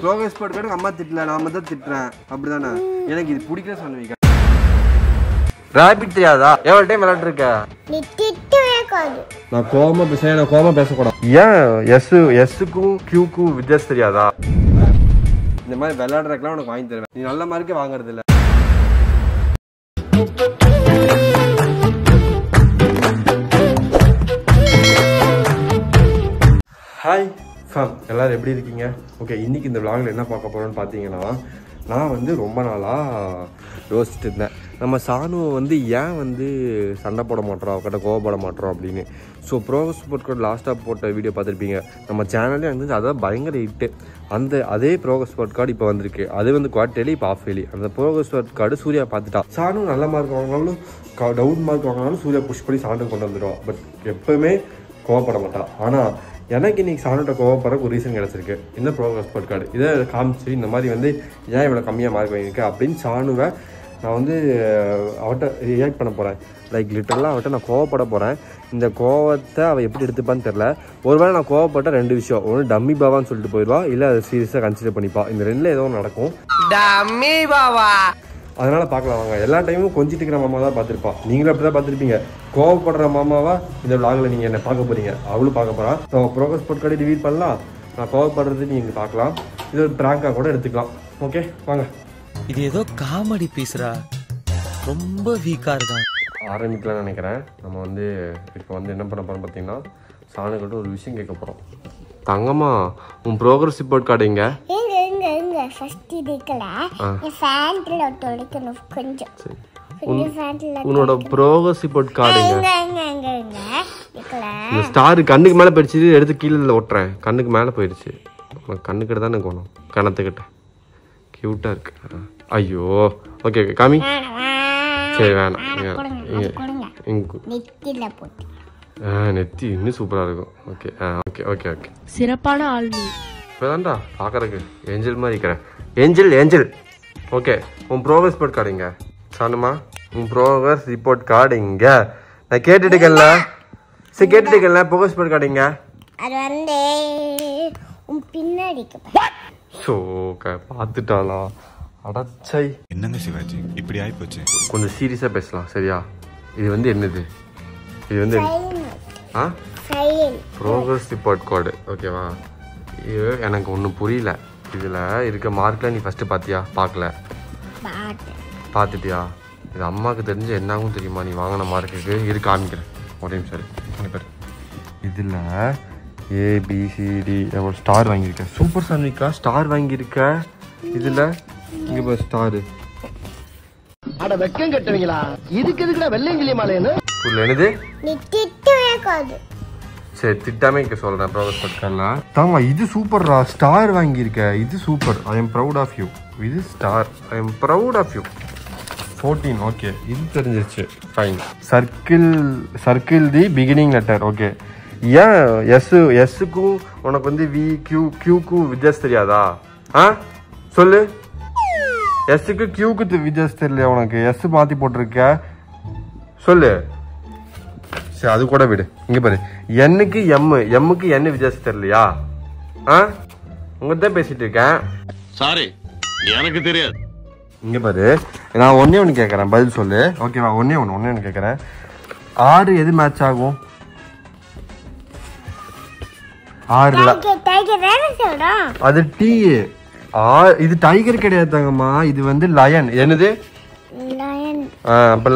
Progress report card அம்மா திட்டல, நாம தான் திட்டுறேன். அப்படிதானே? எனக்கு இது பிடிக்கல சொன்னீங்க. ராபிட் தெரியாதா? எவ்வளவு டைம் விளையாட்டு இருக்க? நான் கோவமா பேசுறேன், நான் கோவமா பேசக்கூடாது. ஏன் எஸ்ஸுக்கும் கியூக்கும் வித்தியாசம் தெரியாதா? இந்த மாதிரி விளையாடுறதுக்கெல்லாம் உனக்கு வாங்கி தருவேன். நீ நல்ல மார்க்கே வாங்குறது இல்ல. ஹாய் ஃபேம், எல்லாரும் எப்படி இருக்கீங்க? ஓகே, இன்னைக்கு இந்த vlogல என்ன பார்க்க போறோம்னு பார்த்தீங்கன்னா, நான் வந்து ரொம்ப நாளாக யோசிச்சுட்டு இருந்தேன். நம்ம சானுவை வந்து ஏன் வந்து சண்டை போட மாட்டோம், அவகிட்ட கோவப்பட மாட்டோம் அப்படின்னு. ஸோ ப்ரோக்ரஸ் ரிப்போர்ட் கார்டு லாஸ்ட்டாக போட்ட வீடியோ பார்த்துருப்பீங்க. நம்ம சேனல்லே வந்து அதான் பயங்கர ஹிட்டு. அதே ப்ரோக்ரஸ் ரிப்போர்ட் கார்டு இப்போ வந்திருக்கு. அது வந்து குவார்டர்லி இப்போ ஆஃப் இயர்லி. அந்த ப்ரோக்ரஸ் ரிப்போர்ட் கார்டு சூர்யா பார்த்துட்டா. சானும் நல்ல மார்க் வாங்கினாலும் டவுன் மார்க் வாங்கினாலும் சூர்யா புஷ் பண்ணி சாண்டு கொண்டு வந்துடுவான். பட் எப்போவுமே கோவப்பட மாட்டான். ஆனால் எனக்கு இன்னைக்கு சாணுகிட்ட கோவப்படுறக்கு ஒரு ரீசன் கிடச்சிருக்கு. இந்த ப்ரோக்ரஸ் ரிப்போர்ட் கார்டு இதை காமிச்சு இந்த மாதிரி வந்து ஏன் இவ்வளோ கம்மியாக மார்க் வாங்கியிருக்கேன் அப்படின்னு சாணுவை நான் வந்து அவட்ட ரியாக்ட் பண்ண போகிறேன். லைக் லிட்டரலாக அவட்ட நான் கோவப்பட போகிறேன். இந்த கோவத்தை அவள் எப்படி எடுத்துப்பான்னு தெரில. ஒருவேளை நான் கோவப்பட்ட ரெண்டு விஷயம், ஒன்று டம்மி பாவான்னு சொல்லிட்டு போயிடுவா, இல்லை அதை சீரியஸாக கன்சிடர் பண்ணிப்பா. இந்த ரெண்டில் ஏதோ ஒன்று நடக்கும். டம்மி பாவா அதனால் பார்க்கலாம் வாங்க. எல்லா டைமும் கொஞ்சிட்டு இருக்கிற மாமா தான் பார்த்துருப்பா. நீங்களும் அப்படி தான் பார்த்துருப்பீங்க. கோவப்படுற மாமாவா இந்த vlogல நீங்கள் என்ன பார்க்க போகிறீங்க. அவளும் பார்க்க போகிறான். So progress report card reveal பண்ணலாம். நான் கோவப்படுறது நீங்கள் பார்க்கலாம். இது ஒரு ப்ராங்காக கூட எடுத்துக்கலாம். ஓகே வாங்க. இது ஏதோ காமெடி பீஸ்ரா, ரொம்ப வீக்காக இருக்கான். ஆரம்பிக்கலாம்னு நினைக்கிறேன். நம்ம வந்து இப்போ வந்து என்ன பண்ண போகிறோம் பார்த்தீங்கன்னா, சாணுக்கிட்ட ஒரு விஷயம் கேட்க போகிறோம். தங்கம்மா, உன் ப்ரோக்ரஸ் ரிப்போர்ட் கார்டு எங்க? உன்னோட ப்ரோக்ரஸ் ரிப்போர்ட் கார்டு இந்த ஸ்டார் கண்ணுக்கு மேலே போயிடுச்சு. எடுத்து கீழே ஓட்டுறேன். கண்ணுக்கு மேலே போயிடுச்சு. கண்ணுக்கிட்ட தானே போகணும், கணத்துக்கிட்ட. கியூட்டாக இருக்கு. ஐயோ ஓகே ஓகே காமி. சரி வேணாம், நெத்தி இன்னும் சூப்பராக இருக்கும். ஓகே ஓகே ஓகே ஓகே சிறப்பான ஆள் நீ. இப்போதான்டா பார்க்கறதுக்கு ஏஞ்சல் மாதிரி இருக்கிறேன். Angel okay. உன் ப்ரோக்ரஸ் ரிப்போர்ட் கார்டு இங்க? சாணுமா, உன் ப்ரோக்ரஸ் ரிப்போர்ட் கார்டு இங்க? நான் கேட்டுட்டுக்கல. சரி கேட்டுட்டுக்கல. ப்ரோக்ரஸ் ரிப்போர்ட் கார்டு இங்க? அது வந்து பின்னாடி பார்த்துட்டாளா? அடச்சை, என்னங்க சிவாஜி இப்படி ஆயிப்போச்சு. கொஞ்சம் சீரியஸா பேசலாம் சரியா? இது வந்து என்னது? இது வந்து ப்ரோக்ரஸ் ரிப்போர்ட் கார்டு ஓகேவா? இது எனக்கு ஒன்றும் புரியல. இதில் இருக்க மார்க்கில் நீ ஃபஸ்ட்டு பார்த்தியா? பார்க்கல. பார்த்துட்டியா? இது அம்மாவுக்கு தெரிஞ்ச என்னாகும் தெரியுமா நீ வாங்கின மார்க்குக்கு? இரு காமிக்கிறேன் ஒரே நிமிஷம். இங்கே பாரு, இதில் ஏபிசிடி எவ்வளோ ஸ்டார் வாங்கியிருக்க. சூப்பர் சான்விக்கா ஸ்டார் வாங்கியிருக்க. இதில் இங்கே பாரு ஸ்டாரு. அட வெக்கம் கட்டுவீங்களா? இதுக்கு எதுக்குடா வெள்ளையங்கிலி மாலைன்னு புரியல. என்னது? சரி திட்டாமே இங்கே சொல்கிறேன். ப்ரோக்ரஸ் ரிப்போர்ட் கார்டில் தாமா இது சூப்பர்ரா, ஸ்டார் வாங்கியிருக்க. இது super. I am proud of you. இது star. I am proud of you. 14 okay. இது தெரிஞ்சிருச்சு. Fine. Circle the beginning letter. Okay. ஏன் எஸ்ஸுக்கும் உனக்கு வந்து கியூக்கும் வித்தியாசம் தெரியாதா? சொல்லு. எஸ்ஸுக்கு கியூக்கு வித்தியாசம் தெரியலையா உனக்கு? எஸ் மாற்றி போட்டிருக்க. சொல்லு. சரி அது கூட விடு. இங்கே பாரு, எண்ணுக்கு எம்முக்கு என்ன வித்தியாசம் தெரியலையா? உங்கள்கிட்ட பேசிட்டு இருக்கேன். சாரி எனக்கு தெரியாது. இங்கே பாரு, நான் ஒன்னே ஒன்று கேட்குறேன், பதில் சொல்லு ஓகேவா? ஒன்னே ஒன்று கேட்குறேன். 6 எது மேட்ச் ஆகும்? 6 அது டி. இது டைகர் கிடையாது தங்கம்மா, இது வந்து லயன். என்னது? அப்ப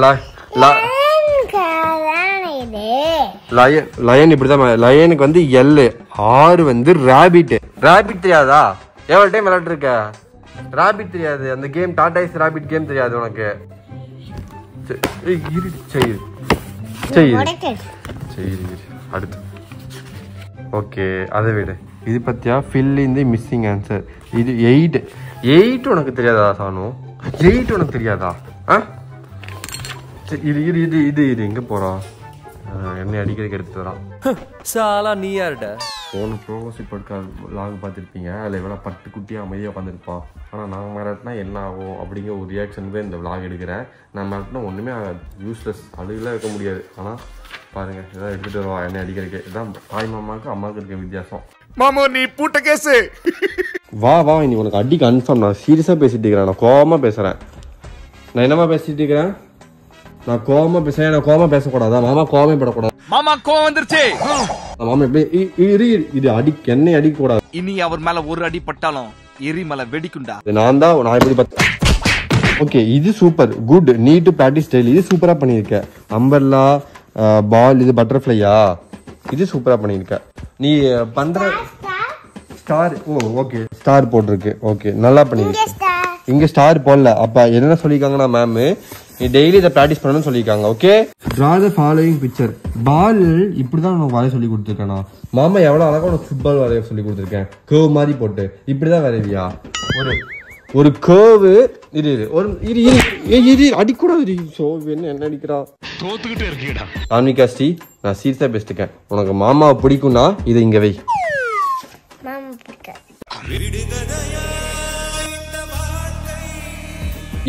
லயன் இப்படிதான். லயனுக்கு வந்து எல். 6 வந்து ராபிட். ராபிட் தெரியாதா? எவ்வளவு டைம் விளையாட்டு இருக்க? ராபிட் தெரியாது. அந்த கேம் டாடாய்ஸ் ராபிட் கேம் தெரியாது உனக்கு? அடுத்து ஓகே அதை விடு. இது பத்தியா fill in the missing answer. இது 8 உனக்கு தெரியாதா சானு? 8 உனக்கு தெரியாதா? இது எங்க போறா? என்ன அடிக்கடிக்கு எடுத்துட்டு வரான். சாலா நீ யாருடா? போன ப்ரோக்ரஸ் ரிப்போர்ட் கார்டு லாக் பார்த்துருப்பீங்க. அதில் எவ்வளோ பட்டு குட்டியாக அமைதியாக உட்காந்துருப்பான். ஆனால் நான் மிரட்டினா என்ன ஆகும் அப்படிங்கிற ஒரு ரியாக்ஷனுக்கு இந்த விளாக் எடுக்கிறேன். நான் மிரட்டினா ஒன்றுமே யூஸ்லெஸ், அழுகெல்லாம் இருக்க முடியாது. ஆனால் பாருங்கள், இதான் எடுத்துகிட்டு வருவா என்ன அடிக்கிறதுக்கு. இதுதான் தாய் மாமாவுக்கு அம்மாவுக்கு இருக்க வித்தியாசம். மாமா நீ பூட்ட கேஸு. வா வா இனி உனக்கு அடி கன்ஃபார்ம். நான் சீரியஸாக பேசிட்டு இருக்கிறேன், நான் கோவமாக பேசுகிறேன். நான் என்னமா பேசிட்டு இருக்கிறேன்? நான் கோவமாக பேசுகிறேன். நான் கோவமாக பேசக்கூடாதா? மாமா கோவமே படக்கூடாது. மாமா கோவம் வந்துருச்சு. மாமா எப்படி இது அடி என்னை அடிக்கக்கூடாது. இனி அவர் மேல ஒரு அடி பட்டாலும் எரிமலை வெடிக்குண்டா. நான் எப்படி பார்த்தேன். ஓகே, இது super good neat practice style. இது சூப்பரா பண்ணியிருக்க. அம்பர்லா பால், இது பட்டர்ஃப்ளையா, இது சூப்பரா பண்ணியிருக்க. நீ பண்ற ஸ்டார். ஓ ஓகே, ஸ்டார் போட்டிருக்கு. ஓகே, நல்லா பண்ணிருக்க. இங்க ஸ்டார் போடல. அப்ப என்ன சொல்லிருக்காங்கன்னா மேம், நீ டெய்லி இதை பிராக்டிஸ் பண்ணணும்னு சொல்லியிருக்காங்க. Okay, draw the following picture. Ball இப்படிதான் உனக்கு வரைய சொல்லி கொடுத்துருக்கேனா? மாமா எவ்வளவு அழகா உனக்கு ஃபுட்பால் வரைய சொல்லி கொடுத்துருக்கேன். கேர்வ் மாதிரி போட்டு இப்படிதான் வரைவியா? ஒரு கேர்வு. அடிக்கூடாது. என்ன அடிக்கிறா? தோத்துக்கிட்டே இருக்கீடா. ஆன்மிகா ஸ்ரீ, நான் சீரியஸா பேசிட்டுக்கேன். உனக்கு மாமாவை பிடிக்கும்னா இதை இங்க வை.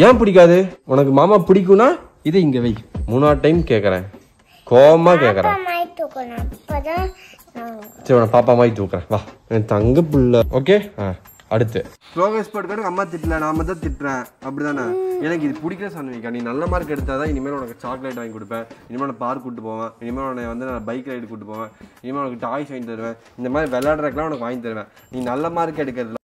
ஏன் பிடிக்காது? உனக்கு மாமா பிடிக்கும்னா இதை இங்க வை. 3 டைம் கேக்குறேன், கோவமா கேக்குறேன். சரி, உன பாப்பா மாதிரி தூக்குறேன். வா, என் தங்க புள்ள. ஓகே, அடுத்து ப்ரோக்ரஸ் பார்ட் அம்மா திட்டல, நாம தான் திட்டுறேன். அப்படிதானே? எனக்கு இது பிடிக்கல சான்விகா. நீ நல்ல மார்க் எடுத்தாதான் இனிமேல் உனக்கு சாக்லேட் வாங்கி கொடுப்பேன். இனிமேல் நான் பார்க் கூட்டு போவேன். இனிமேல் உன்னை வந்து நான் பைக் ரைடு கூட்டு போவேன். இனிமேல் உனக்கு டாய்ஸ் வாங்கி தருவேன். இந்த மாதிரி விளையாடுறதுக்குலாம் உனக்கு வாங்கி தருவேன். நீ நல்ல மார்க் எடுக்கிறதுல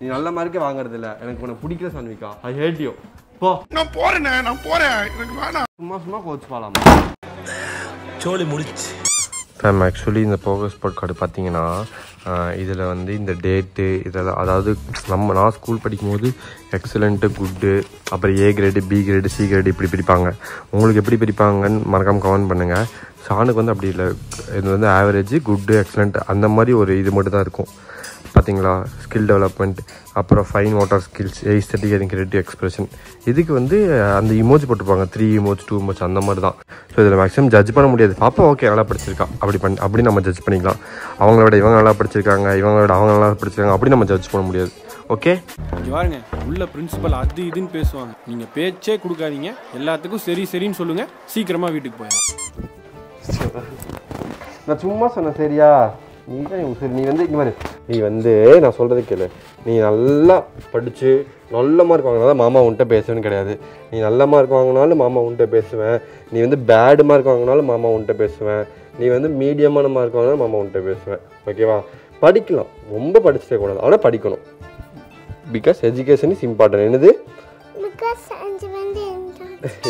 நீ நல்ல மார்க்கே வாங்குறது இல்ல. எனக்கு உனக்கு பிடிக்கல சான்விகா. ஐ ஹேட் யூ. போ. நான் போறேன். எனக்கு வேணாம். சும்மா கோச் போலாம். சோலி முடிச்சு. மேம், ஆக்சுவலி இந்த ப்ரோக்ரஸ் பார்ட் கார்டு பார்த்தீங்கன்னா இதில் வந்து இந்த டேட்டு இதெல்லாம், அதாவது நான் ஸ்கூல் படிக்கும்போது எக்ஸலண்ட்டு, குட்டு, அப்புறம் A grade, B grade, C grade இப்படி பிரிப்பாங்க. உங்களுக்கு எப்படி பிரிப்பாங்கன்னு மறக்காமல் கமெண்ட் பண்ணுங்கள். ஷானுக்கு வந்து அப்படி இல்லை. இது வந்து ஆவரேஜ், குட்டு, எக்ஸலண்ட் அந்த மாதிரி ஒரு இது மட்டும் தான் இருக்கும். பார்த்தீங்களா? ஸ்கில் டெவலப்மெண்ட், அப்புறம் fine water skills, aesthetic and creative expression. இதுக்கு வந்து அந்த இமோஜ் போட்டிருப்பாங்க, 3 இமோஜ், 2 இமோஜ் அந்த மாதிரி தான். ஸோ இதில் மேக்ஸிமம் ஜட்ஜ் பண்ண முடியாது. பாப்பா ஓகே நல்லா படிச்சிருக்கா அப்படி நம்ம ஜட்ஜ் பண்ணிக்கலாம். அவங்கள விட இவங்க நல்லா படிச்சிருக்காங்க, இவங்கள விட அவங்க நல்லா படிச்சிருக்காங்க, அப்படி நம்ம ஜட்ஜ் பண்ண முடியாது. ஓகே, பாருங்க, உள்ள பிரின்சிபல் அது இதுன்னு பேசுவாங்க. நீங்க பேச்சே கொடுக்காதீங்க, எல்லாத்துக்கும் சரி சரின்னு சொல்லுங்க. சீக்கிரமா வீட்டுக்கு போய். நான் சும்மா சொன்னேன் சரியா? நீ வந்து நான் சொல்கிறது கேளு. நீ நல்லா படித்து நல்ல மார்க் வாங்கினா தான் மாமா உன்கிட்ட பேசுவேன்னு கிடையாது. நீ நல்ல மார்க் வாங்கினாலும் மாமா உன்கிட்ட பேசுவேன். நீ வந்து பேடு மார்க் வாங்கினாலும் மாமா உன்கிட்ட பேசுவேன். நீ வந்து மீடியமான மார்க் வாங்கினாலும் மாமா உன்கிட்ட பேசுவேன். ஓகேவா? படிக்கலாம், ரொம்ப படிச்சுட்டே கூடாது, ஆனால் படிக்கணும். Because education is important. என்னது?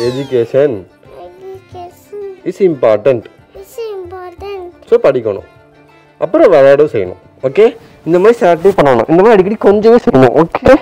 Education is important. ஸோ படிக்கணும், அப்புறம் விளையாடவும் செய்யணும். ஓகே, இந்த மாதிரி சாட்டிஸ்ஃபை பண்ணணும். இந்த மாதிரி அடிக்கடி கொஞ்சமே செய்யணும். ஓகே.